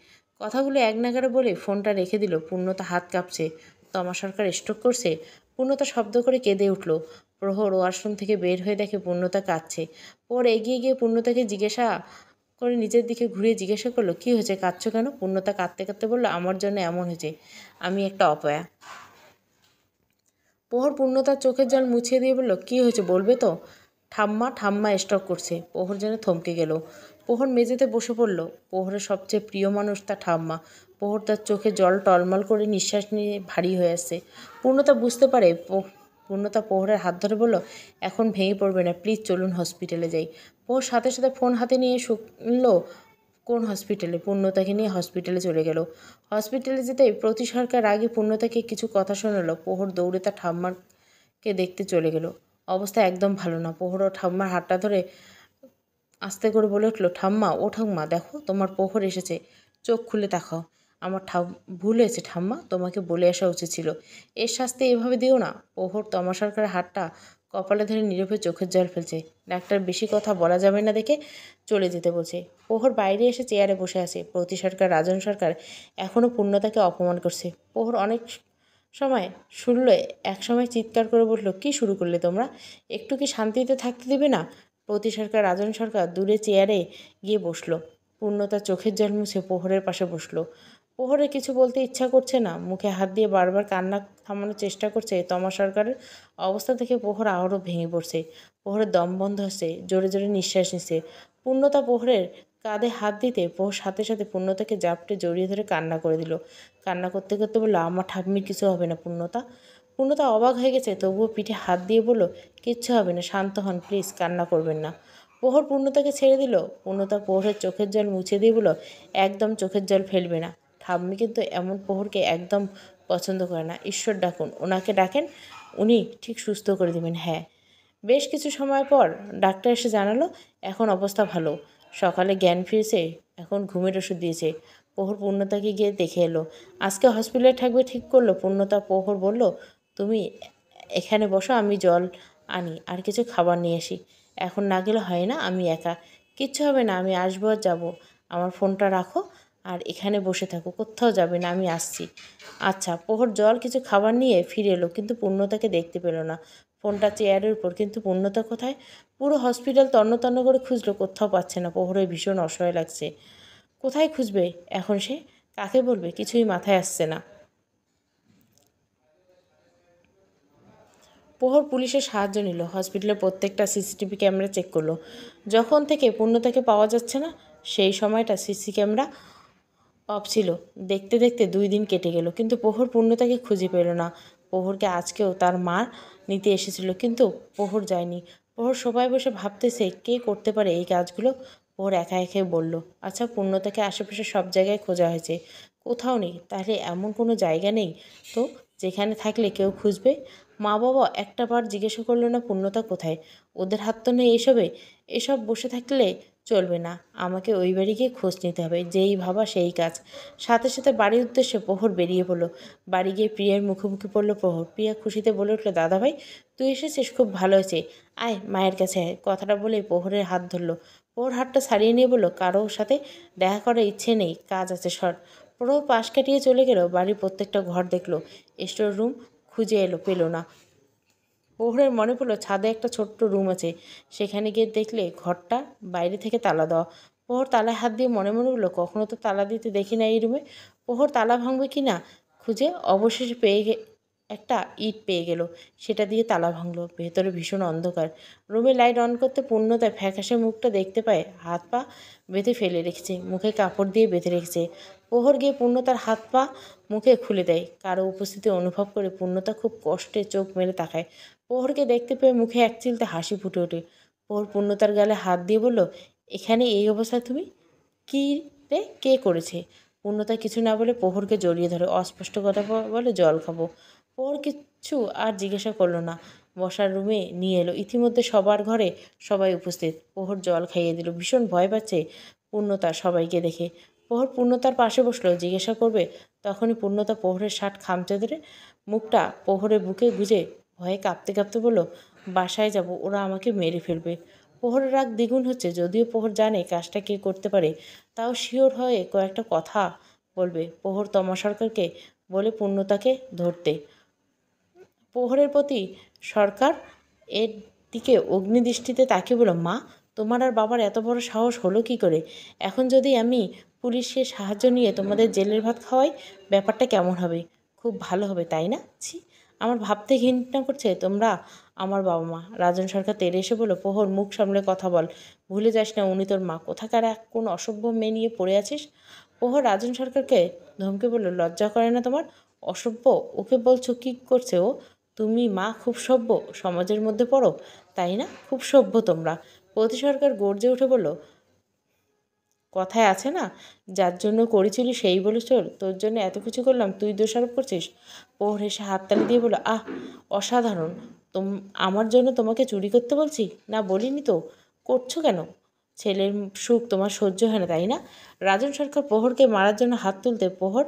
কথাগুলো এক নাগারে বলে ফোনটা রেখে দিল। পূর্ণতা হাত কাঁপছে। তমা সরকার স্ট্রোক করছে? পূর্ণতা শব্দ করে কেঁদে উঠল। প্রহর ওয়াশরুম থেকে বের হয়ে দেখে পূর্ণতা কাঁদছে। ওর এগিয়ে গিয়ে পূর্ণতাকে জিজ্ঞাসা করে নিজের দিকে ঘুরিয়ে জিজ্ঞাসা করলো, কী হয়েছে, কাঁদছো কেন? পূর্ণতা কাঁদতে কাঁদতে বলল, আমার জন্য এমন হয়েছে, আমি একটা অপয়া। প্রহর পূর্ণতার চোখের জল মুছিয়ে দিয়ে বলল, কী হয়েছে বলবে তো? ঠাম্মা ঠাম্মা স্ট্রোক করছে। প্রহর যেন থমকে গেল। প্রহর মেঝেতে বসে পড়ল। প্রহরের সবচেয়ে প্রিয় মানুষ তার ঠাম্মা। প্রহর তার চোখে জল টলমল করে নিঃশ্বাস নিয়ে ভারী হয়ে আসছে। পূর্ণতা বুঝতে পারে। পূর্ণতা প্রহরের হাত ধরে বলল, এখন ভেঙে পড়বে না, প্লিজ চলুন হসপিটালে যাই। প্রহর সাথে সাথে ফোন হাতে নিয়ে শুনল, কোন হসপিটালে? পূর্ণতাকে নিয়ে হসপিটালে চলে গেল। হসপিটালে যেতেই প্রতি সরকার আগে পূর্ণতাকে কিছু কথা শোনালো। প্রহর দৌড়ে তার ঠাম্মাকে দেখতে চলে গেল। অবস্থা একদম ভালো না। প্রহর ও ঠাম্মার হাতটা ধরে আস্তে করে বলে উঠল, ঠাম্মা, ও ঠাম্মা, দেখো তোমার প্রহর এসেছে, চোখ খুলে তাকাও। আমার ভুল হয়েছে ঠাম্মা, তোমাকে বলে আসা উচিত ছিল। এর শাস্তি এভাবে দিও না। প্রহর তমা সরকারের হাতটা কপালে ধরে নীরবে চোখের জল ফেলছে। ডাক্তার বেশি কথা বলা যাবে না দেখে চলে যেতে বলছে। প্রহর বাইরে এসে চেয়ারে বসে আছে। প্রতি সরকার, রাজন সরকার এখনও পূর্ণতাকে অপমান করছে। প্রহর অনেক সময় শুনলে এক সময় চিৎকার করে বলল, কী শুরু করলে তোমরা? একটু কি শান্তিতে থাকতে দিবে না? প্রতি সরকার, রাজন সরকার দূরে চেয়ারে গিয়ে বসলো। পূর্ণতা চোখের জল মুছে প্রহরের পাশে বসলো। প্রহরের কিছু বলতে ইচ্ছা করছে না, মুখে হাত দিয়ে বারবার কান্না থামানোর চেষ্টা করছে। তমা সরকারের অবস্থা থেকে প্রহর আরও ভেঙে পড়ছে। প্রহরের দম বন্ধ হচ্ছে, জোরে জোরে নিঃশ্বাস নিচ্ছে। পূর্ণতা প্রহরের কাঁধে হাত দিতে প্রহর সাথে সাথে পূর্ণতাকে জাপটে জড়িয়ে ধরে কান্না করে দিল। কান্না করতে করতে বলল, আমার ঠাম্মির কিছু হবে না পূর্ণতা। পূর্ণতা অবাক হয়ে গেছে, তবুও পিঠে হাত দিয়ে বলল, কিচ্ছু হবে না, শান্ত হন প্লিজ, কান্না করবেন না। প্রহর পূর্ণতাকে ছেড়ে দিল। পূর্ণতা প্রহরের চোখের জল মুছে দিয়ে বলল, একদম চোখের জল ফেলবে না। ঠাম্মি কিন্তু এমন প্রহরকে একদম পছন্দ করে না। ঈশ্বর ডাকুন, ওনাকে ডাকেন, উনি ঠিক সুস্থ করে দেবেন। হ্যাঁ। বেশ কিছু সময় পর ডাক্তার এসে জানালো, এখন অবস্থা ভালো। সকালে জ্ঞান ফিরেছে, এখন ঘুমের ওষুধ দিয়েছে। প্রহর পূর্ণতাকে গিয়ে দেখে এলো। আজকে হসপিটালে থাকবে ঠিক করলো। পূর্ণতা প্রহর বলল, তুমি এখানে বসো, আমি জল আনি আর কিছু খাবার নিয়ে আসি। এখন না গেলে হয় না, আমি একা। কিচ্ছু হবে না, আমি আসবো আর যাবো। আমার ফোনটা রাখো আর এখানে বসে থাকো, কোথাও যাবে না, আমি আসছি। আচ্ছা। প্রহর জল কিছু খাবার নিয়ে ফিরে এলো, কিন্তু পূর্ণতাকে দেখতে পেল না। ফোনটা চেয়ারের উপর, কিন্তু পূর্ণতা কোথায়? পুরো হসপিটাল তন্ন তন্ন করে খুঁজলো, কোথাও পাচ্ছে না। প্রহরের ভীষণ অসহায় লাগছে। কোথায় খুঁজবে এখন সে? কাকে বলবে? কিছুই মাথায় আসছে না। প্রহর পুলিশের সাহায্য নিল, হসপিটালের প্রত্যেকটা সিসিটিভি ক্যামেরা চেক করলো। যখন থেকে পূর্ণতাকে পাওয়া যাচ্ছে না, সেই সময়টা সিসি ক্যামেরা অফ ছিল। দেখতে দেখতে 2 দিন কেটে গেল, কিন্তু প্রহর পূর্ণতাকে খুঁজে পেল না। প্রহরকে আজকেও তার মা নিতে এসেছিল, কিন্তু প্রহর যায়নি। প্রহর সবাই বসে ভাবতেছে কে করতে পারে এই কাজগুলো। প্রহর একা একাই বলল, আচ্ছা, পূর্ণতাকে আশেপাশে সব জায়গায় খোঁজা হয়েছে, কোথাও নেই। তাহলে এমন কোনো জায়গা নেই তো যেখানে থাকলে কেউ খুঁজবে? মা বাবা একটা বার জিজ্ঞাসা করলো না পূর্ণতা কোথায়? ওদের হাত তো নেই এসবে। এসব বসে থাকলে চলবে না, আমাকে ওই বাড়ি গিয়ে খোঁজ নিতে হবে। যেই ভাবা সেই কাজ। সাথে সাথে বাড়ির উদ্দেশ্যে প্রহর বেরিয়ে পড়লো। বাড়ি গিয়ে প্রিয়ার মুখোমুখি পড়লো প্রহর। প্রিয়া খুশিতে বলে উঠলো, দাদা ভাই, তুই এসেছিস, খুব ভালো হয়েছে। আয় মায়ের কাছে আয়। কথাটা বলেই প্রহরের হাত ধরলো। প্রহর হাতটা ছাড়িয়ে নিয়ে বললো, কারোর সাথে দেখা করার ইচ্ছে নেই, কাজ আছে, সর। প্রহর পাশ কাটিয়ে চলে গেল। বাড়ির প্রত্যেকটা ঘর দেখলো, স্টোর রুম খুঁজে এলো, পেল না। প্রহরের মনে পড়লো ছাদে একটা ছোট্ট রুম আছে, সেখানে গিয়ে দেখলে ঘরটা বাইরে থেকে তালা দেওয়া। প্রহর তালায় হাত দিয়ে মনে মনে বললো, কখনো তো তালা দিতে দেখি না এই রুমে। প্রহর তালা ভাঙবে কি না খুঁজে অবশেষে একটা ইট পেয়ে গেল, সেটা দিয়ে তালা ভাঙলো। ভেতরে ভীষণ অন্ধকার। রুমে লাইট অন করতে পূর্ণতায় ফ্যাকাশে মুখটা দেখতে পায়। হাত পা বেঁধে ফেলে রেখেছে, মুখে কাপড় দিয়ে বেঁধে রেখেছে। প্রহর গিয়ে পূর্ণতার হাত পা মুখে খুলে দেয়। কারো উপস্থিতি অনুভব করে পূর্ণতা খুব কষ্টে চোখ মেলে তাকায়। প্রহরকে দেখতে পেয়ে মুখে এক চিলতে হাসি ফুটে ওঠে। প্রহর পূর্ণতার গালে হাত দিয়ে বলল, এখানে এই অবস্থায় তুমি? কী রে, কে করেছে? পূর্ণতা কিছু না বলে প্রহরকে জড়িয়ে ধরে, অস্পষ্ট কথা বলে, জল খাবো। প্রহর কিচ্ছু আর জিজ্ঞাসা করলো না, বসার রুমে নিয়ে এলো। ইতিমধ্যে সবার ঘরে সবাই উপস্থিত। প্রহর জল খাইয়ে দিল। ভীষণ ভয় পাচ্ছে পূর্ণতা সবাইকে দেখে। প্রহর পূর্ণতার পাশে বসলো, জিজ্ঞাসা করবে। তখনই পূর্ণতা প্রহরের শার্ট খামচে ধরে মুখটা প্রহরের বুকে গুজে ভয়ে কাঁপতে কাঁপতে বলল, বাসায় যাব, ওরা আমাকে মেরে ফেলবে। প্রহরের রাগ দ্বিগুণ হচ্ছে। যদিও প্রহর জানে কাজটা কে করতে পারে, তাও শিওর হয়ে কয়েকটা কথা বলবে। প্রহর তমা সরকারকে বলে পূর্ণতাকে ধরতে। প্রহরের প্রতি সরকার এর দিকে অগ্নিদৃষ্টিতে তাকিয়ে বলল, মা, তোমার আর বাবার এত বড় সাহস হলো কি করে? এখন যদি আমি পুলিশের সাহায্য নিয়ে তোমাদের জেলের ভাত খাওয়াই, ব্যাপারটা কেমন হবে? খুব ভালো হবে, তাই না? ছি, আমার ভাবতে ঘৃণা করছে। তোমরা আমার বাবা মা। রাজন সরকার তেড়ে এসে বলল, প্রহর, মুখ সামলে কথা বল। ভুলে যাস না উনি তোর মা। কোথাকার এক কোন অসভ্য মেয়ে নিয়ে পড়ে আছিস? প্রহর রাজন সরকারকে ধমকে বলল, লজ্জা করে না তোমার? অসভ্য? ওকে বলছো কি করছে ও? তুমি মা খুব সভ্য, সমাজের মধ্যে পড়ো, তাই না? খুব সভ্য তোমরা। প্রতি সরকার গর্জে উঠে বলল, কথায় আছে না, যার জন্য করেছিলি সেই বলে চল। তোর জন্য এত কিছু করলাম, তুই দোষারোপ করছিস? প্রহর হেসে হাততালি দিয়ে বলল, আহ, অসাধারণ। আমার জন্য তোমাকে চুরি করতে বলছি? না, বলিনি তো। করছো কেন? ছেলের সুখ তোমার সহ্য হয় না, তাই না? রাজন সরকার প্রহরকে মারার জন্য হাত তুলতে প্রহর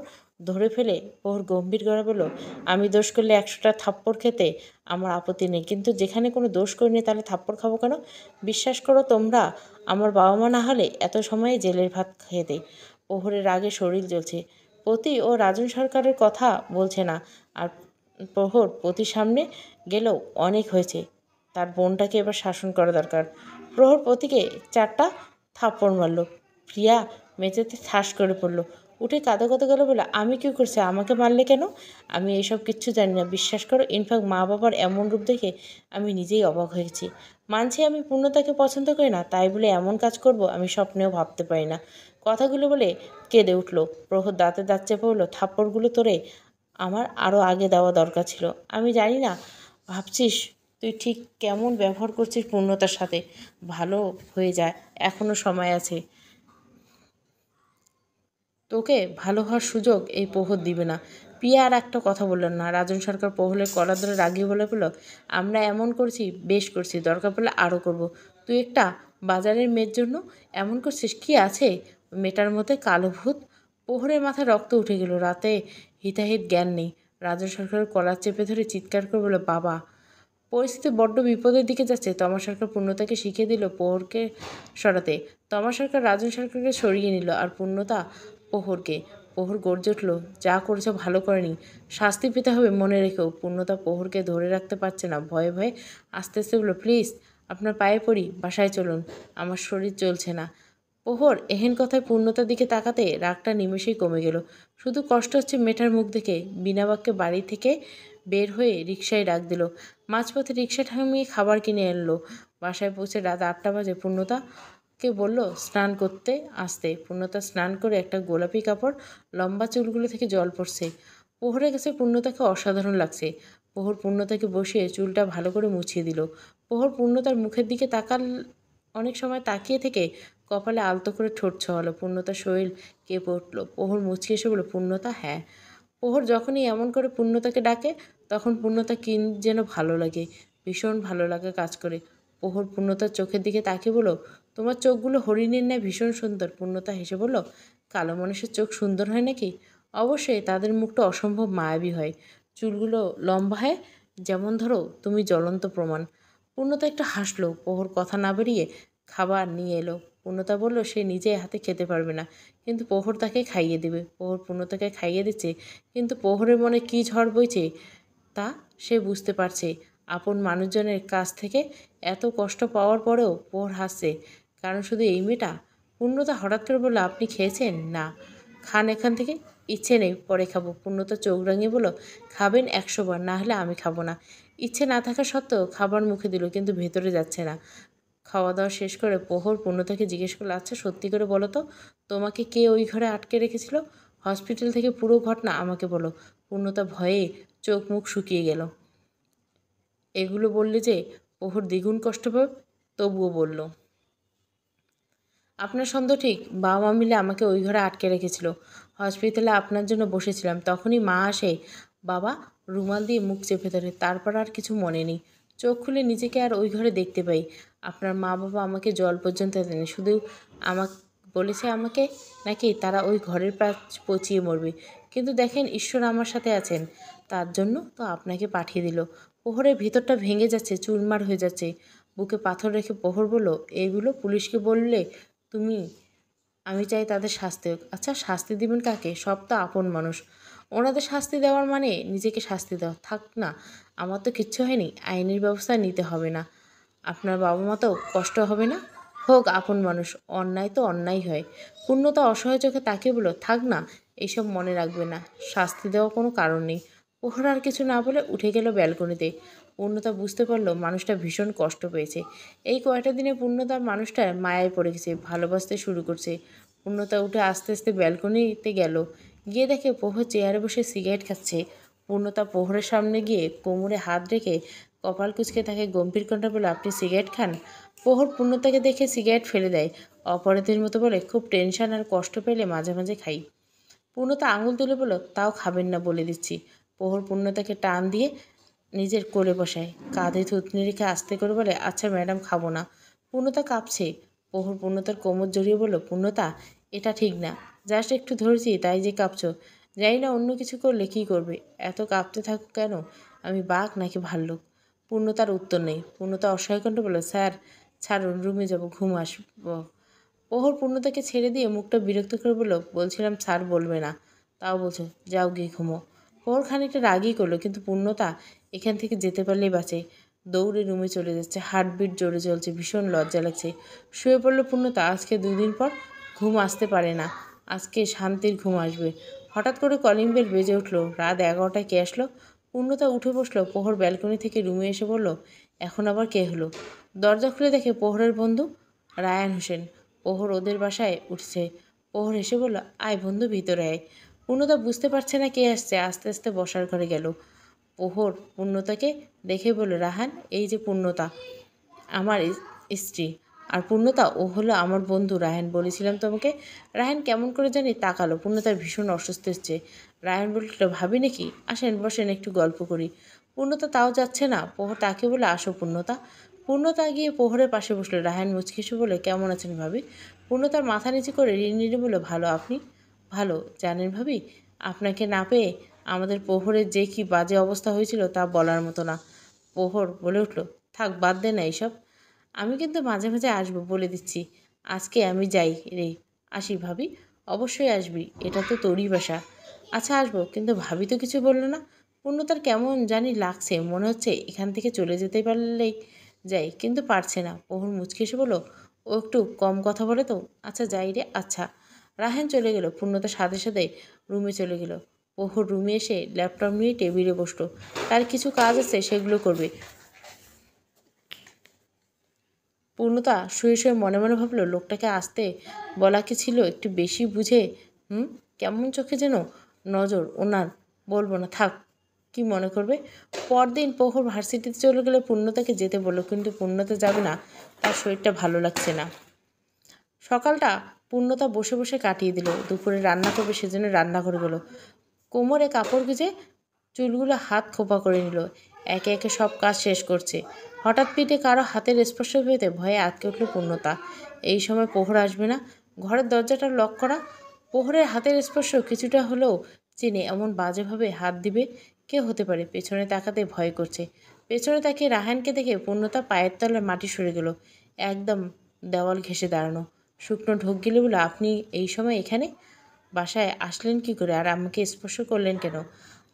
ধরে ফেলে। প্রহর গম্ভীর গলা বলল, আমি দোষ করলে 100টা থাপ্পড় খেতে আমার আপত্তি নেই, কিন্তু যেখানে কোনো দোষ করিনি তাহলে থাপ্পড় খাবো কেন? বিশ্বাস করো, তোমরা আমার বাবা মা না হলে এত সময়ে জেলের ভাত খেতে। প্রহরের রাগে শরীর জ্বলছে। পতি ও রাজন সরকারের কথা বলছে না। আর প্রহর পতির সামনে গেলেও অনেক হয়েছে, তার বোনটাকে এবার শাসন করা দরকার। প্রহর পতিকে 4টা থাপ্পড় মারল। প্রিয়া মেঝেতে ঠাস করে পড়ল। উঠে কাঁদো কাঁদো গেল বলে, আমি কী করছি? আমাকে মারলে কেন? আমি এসব কিচ্ছু জানি না, বিশ্বাস করো। ইনফ্যাক্ট মা বাবার এমন রূপ দেখে আমি নিজেই অবাক হয়েছি। মানছি আমি পূর্ণতাকে পছন্দ করি না, তাই বলে এমন কাজ করব আমি স্বপ্নেও ভাবতে পারি না। কথাগুলো বলে কেঁদে উঠল। প্রহর দাঁতে দাঁত চেপে বলল, থাপ্পড়গুলো তোরে আমার আরও আগে দেওয়া দরকার ছিল। আমি জানি না ভাবছিস তুই ঠিক কেমন ব্যবহার করছিস পূর্ণতার সাথে। ভালো হয়ে যায়, এখনও সময় আছে। তোকে ভালো হওয়ার সুযোগ এই প্রহর দিবে না। পিয়া আর একটা কথা বললেন না। রাজন সরকার প্রহরের কলার ধরে রাগিয়ে বলে, আমরা এমন করছি, বেশ করছি, দরকার পড়লে আরও করব। তুই একটা বাজারের মেয়ের জন্য এমন করছিস? কি আছে মেয়েটার মধ্যে? কালো ভূত। প্রহরের মাথায় রক্ত উঠে গেল। রাতে হিতাহিত জ্ঞান নেই। রাজন সরকারের কলার চেপে ধরে চিৎকার করে বলল, বাবা! পরিস্থিতি বড্ড বিপদের দিকে যাচ্ছে। তমা সরকার পূর্ণতাকে শিখিয়ে দিল প্রহরকে সরাতে। তমা সরকার রাজন সরকারকে সরিয়ে নিল আর পূর্ণতা প্রহরকে। প্রহর গর্জে উঠল, যা করেছো ভালো করেনি, শাস্তি পেতে হবে মনে রেখেও। পূর্ণতা প্রহরকে ধরে রাখতে পারছে না, ভয়ে ভয়ে আস্তে আস্তে বলল, প্লিজ আপনার পায়ে পড়ি, বাসায় চলুন, আমার শরীর চলছে না। প্রহর এহেন কথায় পূর্ণতার দিকে তাকাতে রাগটা নিমেষেই কমে গেল। শুধু কষ্ট হচ্ছে মেয়েটার মুখ দেখে। বিনা বাক্যে বাড়ি থেকে বের হয়ে রিকশায় ডাক দিল। মাঝপথে রিকশা থামিয়ে খাবার কিনে আনলো। বাসায় পৌঁছে রাত 8টা বাজে। পূর্ণতাকে বলল স্নান করতে আসতে। পূর্ণতা স্নান করে একটা গোলাপি কাপড়, লম্বা চুলগুলো থেকে জল পড়ছে। প্রহরের কাছে পূর্ণতাকে অসাধারণ লাগছে। প্রহর পূর্ণতাকে বসিয়ে চুলটা ভালো করে মুছিয়ে দিল। প্রহর পূর্ণতার মুখের দিকে অনেক সময় তাকিয়ে থেকে কপালে আলতো করে ঠোঁট ছোঁয়ালো। পূর্ণতার শরীর কেঁপে উঠল। প্রহর মুচকি এসে বলল, পূর্ণতা? হ্যাঁ। প্রহর যখনই এমন করে পূর্ণতাকে ডাকে তখন পূর্ণতা কি যেন ভালো লাগে, ভীষণ ভালো লাগে কাজ করে। প্রহর পূর্ণতার চোখের দিকে তাকিয়ে বলল, তোমার চোখগুলো হরিণের ন্যায় ভীষণ সুন্দর। পূর্ণতা হেসে বলল, কালো মানুষের চোখ সুন্দর হয় নাকি? অবশ্যই, তাদের মুখটা অসম্ভব মায়াবী হয়, চুলগুলো লম্বা হয়, যেমন ধরো তুমি জ্বলন্ত প্রমাণ। পূর্ণতা একটু হাসলো। প্রহর কথা না বেরিয়ে খাবার নিয়ে এলো। পূর্ণতা বলল সে নিজে হাতে খেতে পারবে না, কিন্তু প্রহর তাকে খাইয়ে দেবে। প্রহর পূর্ণতাকে খাইয়ে দিচ্ছে, কিন্তু প্রহরের মনে কী ঝড় বইছে তা সে বুঝতে পারছে। আপন মানুষজনের কাছ থেকে এত কষ্ট পাওয়ার পরেও প্রহর হাসছে, কারণ শুধু এই মেয়েটা। পূর্ণতা হঠাৎ করে বলল, আপনি খেয়েছেন? না। খান এখান থেকে। ইচ্ছে নেই, পরে খাবো। পূর্ণতা চোখ রাঙিয়ে বলল, খাবেন 100 বার, না হলে আমি খাবো না। ইচ্ছে না থাকা সত্ত্বেও খাবার মুখে দিল, কিন্তু ভেতরে যাচ্ছে না। খাওয়া দাওয়া শেষ করে প্রহর পূর্ণতাকে জিজ্ঞেস করলো, আচ্ছা সত্যি করে বলো তো, তোমাকে কে ওই ঘরে আটকে রেখেছিল? হসপিটাল থেকে পুরো ঘটনা আমাকে বলো। পূর্ণতা ভয়ে চোখ মুখ শুকিয়ে গেল। এগুলো বললে যে প্রহর দ্বিগুণ কষ্ট পাবে, তবুও বলল, আপনার সন্দেহ ঠিক। বাবা মা মিলে আমাকে ওই ঘরে আটকে রেখেছিল। হসপিটালে আপনার জন্য বসেছিলাম, তখনই মা আসে। বাবা রুমাল দিয়ে মুখ চেপে ধরে। তারপর আর কিছু মনে নেই। চোখ খুলে নিজেকে আর ওই ঘরে দেখতে পাই। আপনার মা বাবা আমাকে জল পর্যন্ত দেয়নি, শুধু আমাকে বলেছে আমাকে নাকি তারা ওই ঘরের পচিয়ে মরবে। কিন্তু দেখেন, ঈশ্বর আমার সাথে আছেন, তার জন্য তো আপনাকে পাঠিয়ে দিল। প্রহরের ভিতরটা ভেঙে যাচ্ছে, চুরমার হয়ে যাচ্ছে। বুকে পাথর রেখে প্রহর বলল, এইগুলো পুলিশকে বললে তুমি? আমি চাই তাদের শাস্তি হোক। আচ্ছা শাস্তি দিবেন কাকে? সব তো আপন মানুষ। ওনাদের শাস্তি দেওয়ার মানে নিজেকে শাস্তি দেওয়া। থাক না, আমার তো কিচ্ছু হয়নি, আইনের ব্যবস্থা নিতে হবে না। আপনার বাবা মা তো কষ্ট হবে না? হোক, আপন মানুষ, অন্যায় তো অন্যায় হয়। পূর্ণতা অসহায় চোখে তাকিয়ে বলল, থাক না, এইসব মনে রাখবে না, শাস্তি দেওয়া কোনো কারণ নেই। প্রহর আর কিছু না বলে উঠে গেল ব্যালকনিতে। পূর্ণতা বুঝতে পারলো মানুষটা ভীষণ কষ্ট পেয়েছে। এই কয়টা দিনে পূর্ণতা মানুষটার মায়ায় পড়ে গেছে, ভালোবাসতে শুরু করছে। পূর্ণতা উঠে আস্তে আস্তে ব্যালকনিতে গেল। গিয়ে দেখে প্রহর চেয়ারে বসে সিগারেট খাচ্ছে। পূর্ণতা প্রহরের সামনে গিয়ে কোমরে হাত রেখে কপাল কুঁচকে তাকে গম্ভীর কণ্ঠে বলে, আপনি সিগারেট খান? প্রহর পূর্ণতাকে দেখে সিগারেট ফেলে দেয়। অপরাধীর মতো বলে, খুব টেনশন আর কষ্ট পেলে মাঝে মাঝে খাই। পূর্ণতা আঙুল তুলে বলল, তাও খাবেন না বলে দিচ্ছি। প্রহর পূর্ণতাকে টান দিয়ে নিজের কোলে বসায়, কাঁধে থুতনি রেখে আস্তে করে বলে, আচ্ছা ম্যাডাম, খাবো না। পূর্ণতা কাঁপছে। প্রহর পূর্ণতার কোমর জড়িয়ে বলল, পূর্ণতা এটা ঠিক না, জাস্ট একটু ধরেছি তাই যে কাঁপছো। জানি না অন্য কিছু করলে কী করবে, এত কাঁপতে থাকো কেন? আমি বাঘ নাকি ভাল্লুক? পূর্ণতার উত্তর নেই। পূর্ণতা অসহায় কণ্ঠে বলল, স্যার ছাড়ুন, রুমে যাব, ঘুম আসবো। প্রহর পূর্ণতাকে ছেড়ে দিয়ে মুখটা বিরক্ত করে বলল, বলছিলাম স্যার বলবে না, তাও বলছো, যাও গিয়ে ঘুমো। প্রহর খানিকটা রাগই করলো, কিন্তু পূর্ণতা এখান থেকে যেতে পারলেই বাঁচে। দৌড়ে রুমে চলে যাচ্ছে, হার্টবিট জোরে চলছে, ভীষণ লজ্জা লাগছে। শুয়ে পড়লো পূর্ণতা। আজকে 2 দিন পর ঘুম আসতে পারে না, আজকে শান্তির ঘুম আসবে। হঠাৎ করে কলিং বেল বেজে উঠলো। রাত 11টায় কে আসলো? পূর্ণতা উঠে বসলো। প্রহর ব্যালকনি থেকে রুমে এসে বলল, এখন আবার কে হলো? দরজা খুলে দেখে প্রহরের বন্ধু রায়ান হোসেন। প্রহর ওদের বাসায় উঠছে। প্রহর হেসে বলল, আয় বন্ধু, ভিতরে আয়। পূর্ণতা বুঝতে পারছে না কে আসছে। আস্তে আস্তে বসার ঘরে গেল। প্রহর পূর্ণতাকে দেখে বলল, রাহান, এই যে পূর্ণতা, আমার স্ত্রী। আর পূর্ণতা, ও হলো আমার বন্ধু রায়হান, বলেছিলাম তোমাকে। রায়হান কেমন করে জানি তাকালো। পূর্ণতার ভীষণ অসুস্থ হচ্ছে। রায়হান বলল, ভাবি নাকি? আসেন বসেন, একটু গল্প করি। পূর্ণতা তাও যাচ্ছে না। প্রহর তাকে বলে, আসো পূর্ণতা। পূর্ণতা গিয়ে প্রহরের পাশে বসলো। রায়হান মুচকি এসে বলে, কেমন আছেন ভাবি? পূর্ণতার মাথা নিচু করে রিনি বলে, ভালো। আপনি? ভালো। জানেন ভাবি, আপনাকে না পেয়ে আমাদের প্রহরের যে কি বাজে অবস্থা হয়েছিল তা বলার মতো না। প্রহর বলে উঠল, থাক বাদ দে না এইসব। আমি কিন্তু মাঝে মাঝে আসবো, বলে দিচ্ছি। আজকে আমি যাই রে। আসি ভাবি। অবশ্যই আসবি, এটা তো তোরই বাসা। আচ্ছা আসবো, কিন্তু ভাবি তো কিছু বললো না। পূর্ণতার কেমন জানি লাগছে, মনে হচ্ছে এখান থেকে চলে যেতে পারলেই যাই, কিন্তু পারছে না। প্রহর মুচকে এসে বলল, ও একটু কম কথা বলে তো। আচ্ছা যাই রে। আচ্ছা। রাহেন চলে গেল। পূর্ণতার সাথে সাথে রুমে চলে গেল। প্রহর রুমে এসে ল্যাপটপ নিয়ে টেবিলে বসলো। তার কিছু কাজ আছে, সেগুলো করবে। পূর্ণতা শুয়ে শুয়ে মনে মনে ভাবলো, লোকটাকে আসতে বলা কি ছিল, একটু বেশি বুঝে। কেমন চোখে যেন নজর ওনার। বলবো না, থাক। কি মনে করবে? পরদিন প্রহর ভার্সিটিতে চলে গেলে পূর্ণতাকে যেতে বললো, কিন্তু পূর্ণতা যাবে না, তার শরীরটা ভালো লাগছে না। সকালটা পূর্ণতা বসে বসে কাটিয়ে দিল। দুপুরে রান্না করবে সেজন্য রান্না করে গেল। কোমরে কাপড় গুজে চুলগুলো হাত খোপা করে নিল। একে একে সব কাজ শেষ করছে। হঠাৎ পিঠে কারো হাতের স্পর্শ পেতে ভয়ে আটকে উঠল পূর্ণতা। এই সময় প্রহর আসবে না। ঘরের দরজাটা লক করা। প্রহরের হাতের স্পর্শ কিছুটা হলেও চেনে, এমন বাজেভাবে হাত দিবে কে হতে পারে? পেছনে তাকাতে ভয় করছে। পেছনে তাকিয়ে রাহানকে দেখে পূর্ণতা পায়ের তলায় মাটি সরে গেল। একদম দেওয়াল ঘেঁষে দাঁড়ানো। শুকনো ঢোক গেলে বলে, আপনি এই সময় এখানে? বাসায় আসলেন কি করে, আর আমাকে স্পর্শ করলেন কেন?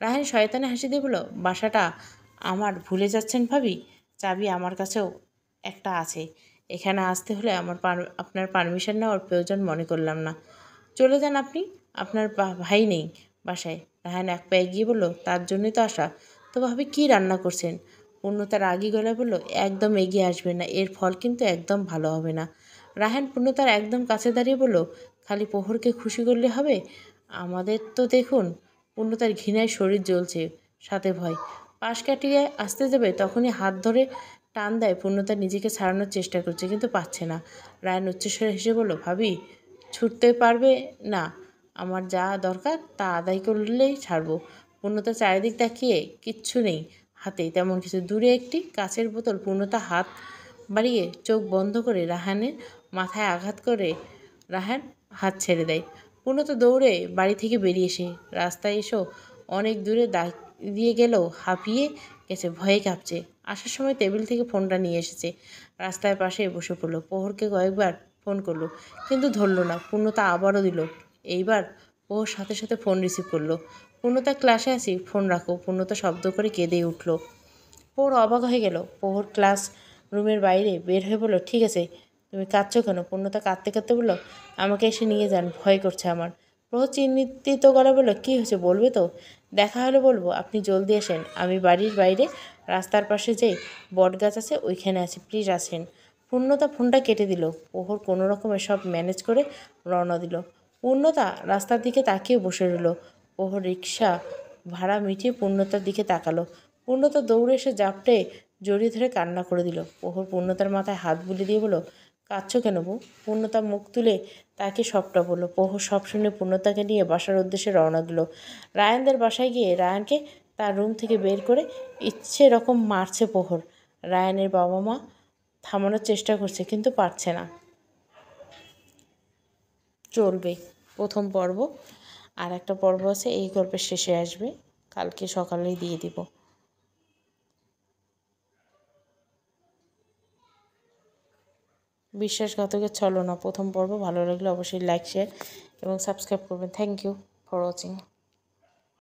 রাহান শয়তানে হাসি দিয়ে বলল, বাসাটা আমার ভুলে যাচ্ছেন ভাবি? চাবি আমার কাছেও একটা আছে। এখানে আসতে হলে আপনার পারমিশন নেওয়ার প্রয়োজন মনে করলাম না। চলে যান আপনি। আপনার ভাই নেই বাসায়। রাহান এক পায়ে গিয়ে বলল, তার জন্যই তো আসা। তো ভাবি কী রান্না করছেন? পূর্ণতা রাগী গলায় বলল, একদম এগিয়ে আসবেন না, এর ফল কিন্তু একদম ভালো হবে না। রাহান পূর্ণতার একদম কাছে দাঁড়িয়ে বলল, খালি প্রহরকে খুশি করলে হবে? আমাদের তো দেখুন। পূর্ণতার ঘৃণায় শরীর জ্বলছে, সাথে ভয়। পাশ কাটিয়ে আসতে যাবে, তখনই হাত ধরে টান দেয়। পূর্ণতা নিজেকে ছাড়ানোর চেষ্টা করছে, কিন্তু পাচ্ছে না। রায়ান উচ্চস্বরে হেসে বলল, ভাবি ছুটতে পারবে না। আমার যা দরকার তা আদায় করলেই ছাড়বো। পূর্ণতা চারিদিক তাকিয়ে, কিচ্ছু নেই হাতে তেমন কিছু। দূরে একটি কাচের বোতল। পূর্ণতা হাত বাড়িয়ে চোখ বন্ধ করে রাহানের মাথায় আঘাত করে রাহান হাত ছেড়ে দেয়। পূর্ণতা দৌড়ে বাড়ি থেকে বেরিয়ে এসে রাস্তায় এসেও অনেক দূরে দাঁড়িয়ে গেলেও হাঁপিয়ে গেছে, ভয়ে কাঁপছে। আসার সময় টেবিল থেকে ফোনটা নিয়ে এসেছে। রাস্তার পাশে বসে পড়লো। প্রহরকে কয়েকবার ফোন করলো, কিন্তু ধরল না। পূর্ণতা আবারও দিল। এইবার প্রহর সাথে সাথে ফোন রিসিভ করলো। পূর্ণতা ক্লাসে আছি, ফোন রাখো। পূর্ণতা শব্দ করে কেঁদে উঠল। প্রহর অবাক হয়ে গেল। প্রহর ক্লাস রুমের বাইরে বের হয়ে বলল, ঠিক আছে, তুমি কাঁদছো কেন? পূর্ণতা কাঁদতে কাঁদতে বলল, আমাকে এসে নিয়ে যান, ভয় করছে আমার। প্রহর চিন্তিত গলা বলল, কী হয়েছে বলবে তো? দেখা হলে বলবো। আপনি জলদি আসেন, আমি বাড়ির বাইরে রাস্তার পাশে যে বটগাছ আছে ওইখানে আছি, প্লিজ আসেন। পূর্ণতা ফোনটা কেটে দিল। প্রহর কোনো রকমে সব ম্যানেজ করে রওনা দিল। পূর্ণতা রাস্তার দিকে তাকিয়ে বসে রইল। প্রহর রিক্সা ভাড়া মিটিয়ে পূর্ণতার দিকে তাকালো। পূর্ণতা দৌড়ে এসে জাপটে জড়িয়ে ধরে কান্না করে দিল। প্রহর পূর্ণতার মাথায় হাত বুলিয়ে দিয়ে বলল, কাঁদছো কেন বউ? পূর্ণতা মুখ তুলে তাকে সবটা বলল। প্রহর সব শুনে পূর্ণতাকে নিয়ে বাসার উদ্দেশ্যে রওনা দিল। রায়ানদের বাসায় গিয়ে রায়ানকে তার রুম থেকে বের করে ইচ্ছে রকম মারছে প্রহর। রায়ানের বাবা মা থামানোর চেষ্টা করছে, কিন্তু পারছে না। চলবে প্রথম পর্ব, আর একটা পর্ব আছে, এই গল্পের শেষে আসবে। কালকে সকালেই দিয়ে দিব। বিশ্বাসঘাতকের ছলনা প্রথম পর্ব। ভালো লাগলে অবশ্যই লাইক, শেয়ার এবং সাবস্ক্রাইব করবেন। Thank you for watching.